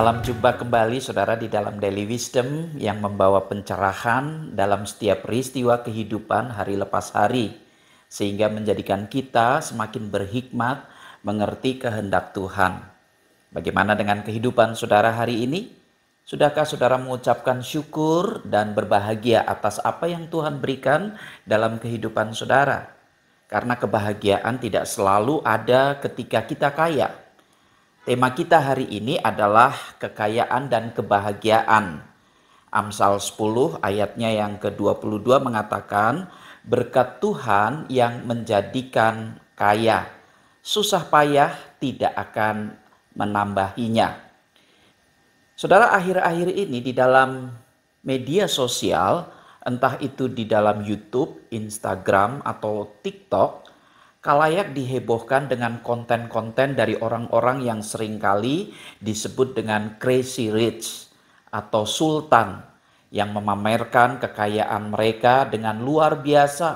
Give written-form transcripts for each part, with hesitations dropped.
Salam jumpa kembali saudara di dalam Daily Wisdom yang membawa pencerahan dalam setiap peristiwa kehidupan hari lepas hari. Sehingga menjadikan kita semakin berhikmat mengerti kehendak Tuhan. Bagaimana dengan kehidupan saudara hari ini? Sudahkah saudara mengucapkan syukur dan berbahagia atas apa yang Tuhan berikan dalam kehidupan saudara? Karena kebahagiaan tidak selalu ada ketika kita kaya. Tema kita hari ini adalah kekayaan dan kebahagiaan. Amsal 10 ayatnya yang ke-22 mengatakan, berkat Tuhan yang menjadikan kaya, susah payah tidak akan menambahinya. Saudara, akhir-akhir ini di dalam media sosial, entah itu di dalam YouTube, Instagram, atau TikTok, kalayak dihebohkan dengan konten-konten dari orang-orang yang seringkali disebut dengan crazy rich atau sultan yang memamerkan kekayaan mereka dengan luar biasa.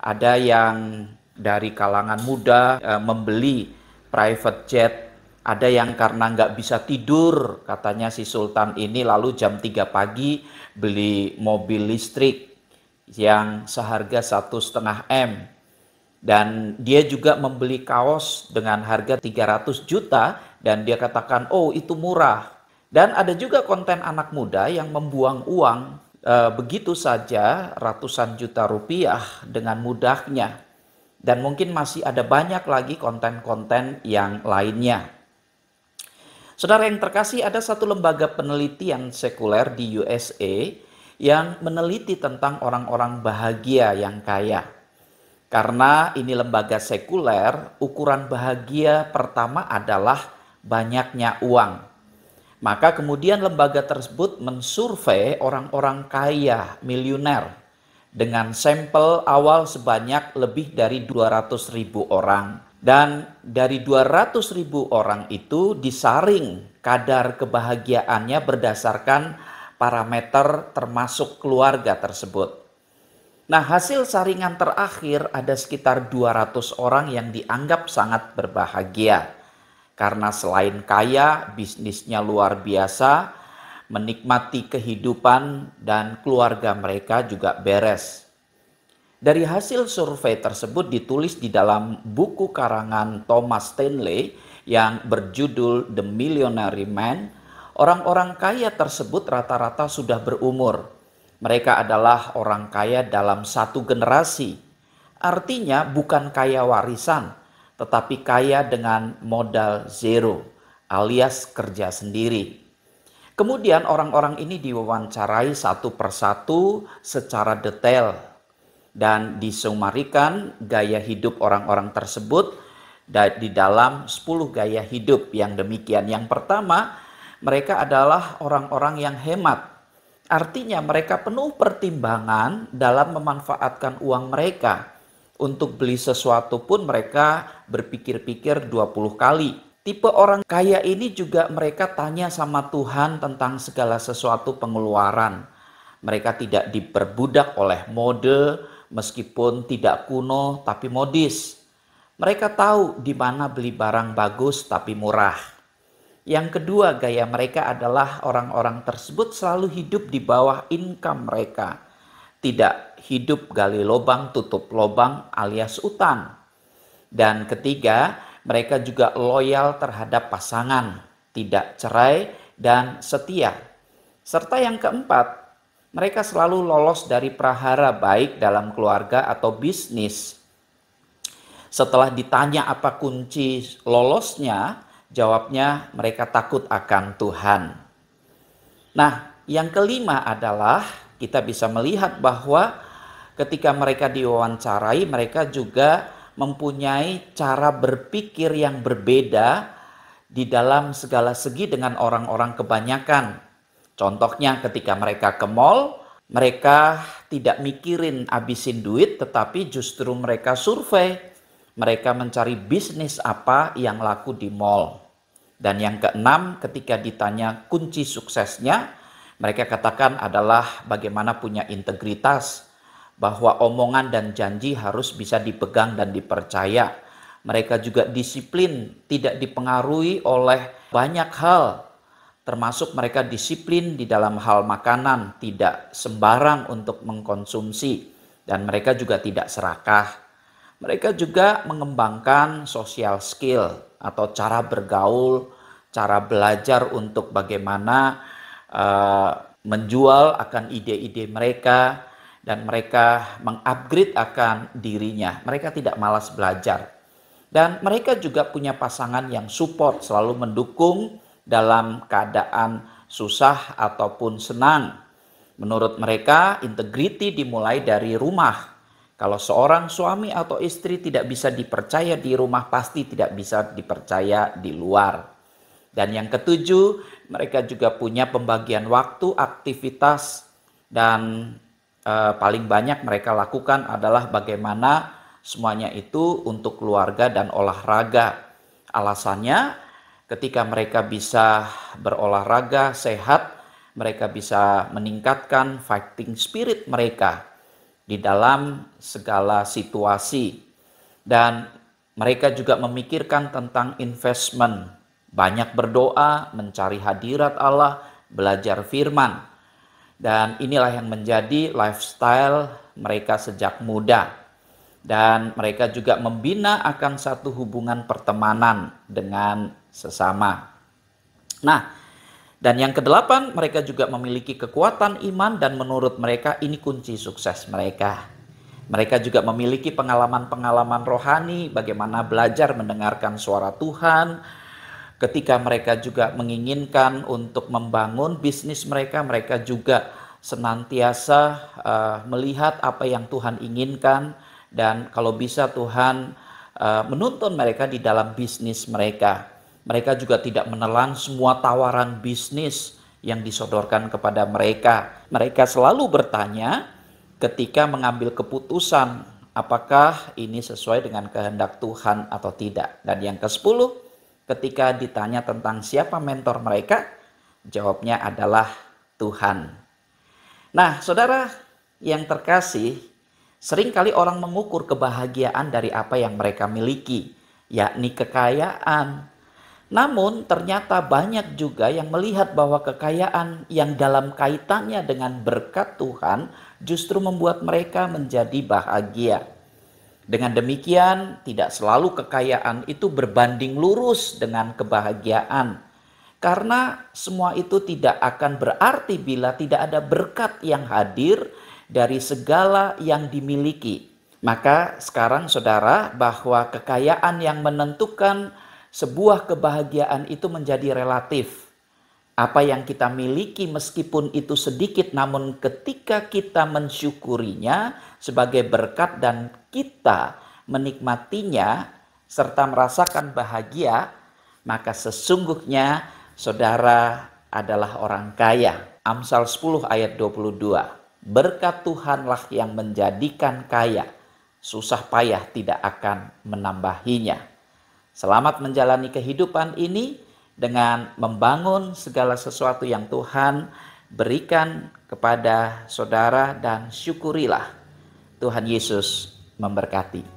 Ada yang dari kalangan muda membeli private jet, ada yang karena nggak bisa tidur katanya si sultan ini lalu jam 3 pagi beli mobil listrik yang seharga 1,5 M. Dan dia juga membeli kaos dengan harga 300 juta dan dia katakan, oh itu murah. Dan ada juga konten anak muda yang membuang uang begitu saja ratusan juta rupiah dengan mudahnya. Dan mungkin masih ada banyak lagi konten-konten yang lainnya. Saudara yang terkasih, ada satu lembaga penelitian sekuler di USA yang meneliti tentang orang-orang bahagia yang kaya. Karena ini lembaga sekuler, ukuran bahagia pertama adalah banyaknya uang. Maka kemudian lembaga tersebut mensurvei orang-orang kaya miliuner dengan sampel awal sebanyak lebih dari 200.000 orang. Dan dari 200.000 orang itu disaring kadar kebahagiaannya berdasarkan parameter termasuk keluarga tersebut. Nah, hasil saringan terakhir ada sekitar 200 orang yang dianggap sangat berbahagia. Karena selain kaya, bisnisnya luar biasa, menikmati kehidupan dan keluarga mereka juga beres. Dari hasil survei tersebut ditulis di dalam buku karangan Thomas Stanley yang berjudul The Millionaire Man, orang-orang kaya tersebut rata-rata sudah berumur. Mereka adalah orang kaya dalam satu generasi. Artinya bukan kaya warisan, tetapi kaya dengan modal zero alias kerja sendiri. Kemudian orang-orang ini diwawancarai satu persatu secara detail dan disumarikan gaya hidup orang-orang tersebut di dalam 10 gaya hidup yang demikian. Yang pertama, mereka adalah orang-orang yang hemat. Artinya mereka penuh pertimbangan dalam memanfaatkan uang mereka. Untuk beli sesuatu pun mereka berpikir-pikir 20 kali. Tipe orang kaya ini juga mereka tanya sama Tuhan tentang segala sesuatu pengeluaran. Mereka tidak diperbudak oleh mode meskipun tidak kuno tapi modis. Mereka tahu di mana beli barang bagus tapi murah. Yang kedua, gaya mereka adalah orang-orang tersebut selalu hidup di bawah income mereka. Tidak hidup gali lubang tutup lubang alias utang. Dan ketiga, mereka juga loyal terhadap pasangan, tidak cerai dan setia. Serta yang keempat, mereka selalu lolos dari prahara baik dalam keluarga atau bisnis. Setelah ditanya apa kunci lolosnya, jawabnya mereka takut akan Tuhan. Nah, yang kelima adalah kita bisa melihat bahwa ketika mereka diwawancarai, mereka juga mempunyai cara berpikir yang berbeda di dalam segala segi dengan orang-orang kebanyakan. Contohnya ketika mereka ke mall, mereka tidak mikirin habisin duit, tetapi justru mereka survei. Mereka mencari bisnis apa yang laku di mall. Dan yang keenam, ketika ditanya kunci suksesnya, mereka katakan adalah bagaimana punya integritas, bahwa omongan dan janji harus bisa dipegang dan dipercaya. Mereka juga disiplin, tidak dipengaruhi oleh banyak hal, termasuk mereka disiplin di dalam hal makanan, tidak sembarang untuk mengkonsumsi, dan mereka juga tidak serakah. Mereka juga mengembangkan social skill atau cara bergaul, cara belajar untuk bagaimana menjual akan ide-ide mereka, dan mereka mengupgrade akan dirinya. Mereka tidak malas belajar. Dan mereka juga punya pasangan yang support, selalu mendukung dalam keadaan susah ataupun senang. Menurut mereka, integriti dimulai dari rumah. Kalau seorang suami atau istri tidak bisa dipercaya di rumah, pasti tidak bisa dipercaya di luar. Dan yang ketujuh, mereka juga punya pembagian waktu, aktivitas, dan paling banyak mereka lakukan adalah bagaimana semuanya itu untuk keluarga dan olahraga. Alasannya, ketika mereka bisa berolahraga sehat, mereka bisa meningkatkan fighting spirit mereka di dalam segala situasi. Dan mereka juga memikirkan tentang investment, banyak berdoa, mencari hadirat Allah, belajar firman. Dan inilah yang menjadi lifestyle mereka sejak muda. Dan mereka juga membina akan satu hubungan pertemanan dengan sesama. Nah, dan yang kedelapan, mereka juga memiliki kekuatan iman, dan menurut mereka ini kunci sukses mereka. Mereka juga memiliki pengalaman-pengalaman rohani, bagaimana belajar mendengarkan suara Tuhan. Ketika mereka juga menginginkan untuk membangun bisnis mereka, mereka juga senantiasa melihat apa yang Tuhan inginkan, dan kalau bisa Tuhan menuntun mereka di dalam bisnis mereka. Mereka juga tidak menelan semua tawaran bisnis yang disodorkan kepada mereka. Mereka selalu bertanya ketika mengambil keputusan, apakah ini sesuai dengan kehendak Tuhan atau tidak. Dan yang ke-10, ketika ditanya tentang siapa mentor mereka, jawabnya adalah Tuhan. Nah, saudara yang terkasih, seringkali orang mengukur kebahagiaan dari apa yang mereka miliki, yakni kekayaan. Namun ternyata banyak juga yang melihat bahwa kekayaan yang dalam kaitannya dengan berkat Tuhan justru membuat mereka menjadi bahagia. Dengan demikian, tidak selalu kekayaan itu berbanding lurus dengan kebahagiaan. Karena semua itu tidak akan berarti bila tidak ada berkat yang hadir dari segala yang dimiliki. Maka sekarang saudara, bahwa kekayaan yang menentukan sebuah kebahagiaan itu menjadi relatif. Apa yang kita miliki meskipun itu sedikit, namun ketika kita mensyukurinya sebagai berkat dan kita menikmatinya serta merasakan bahagia, maka sesungguhnya saudara adalah orang kaya. Amsal 10 ayat 22. Berkat Tuhanlah yang menjadikan kaya, susah payah tidak akan menambahinya. Selamat menjalani kehidupan ini dengan membangun segala sesuatu yang Tuhan berikan kepada saudara, dan syukurilah. Tuhan Yesus memberkati.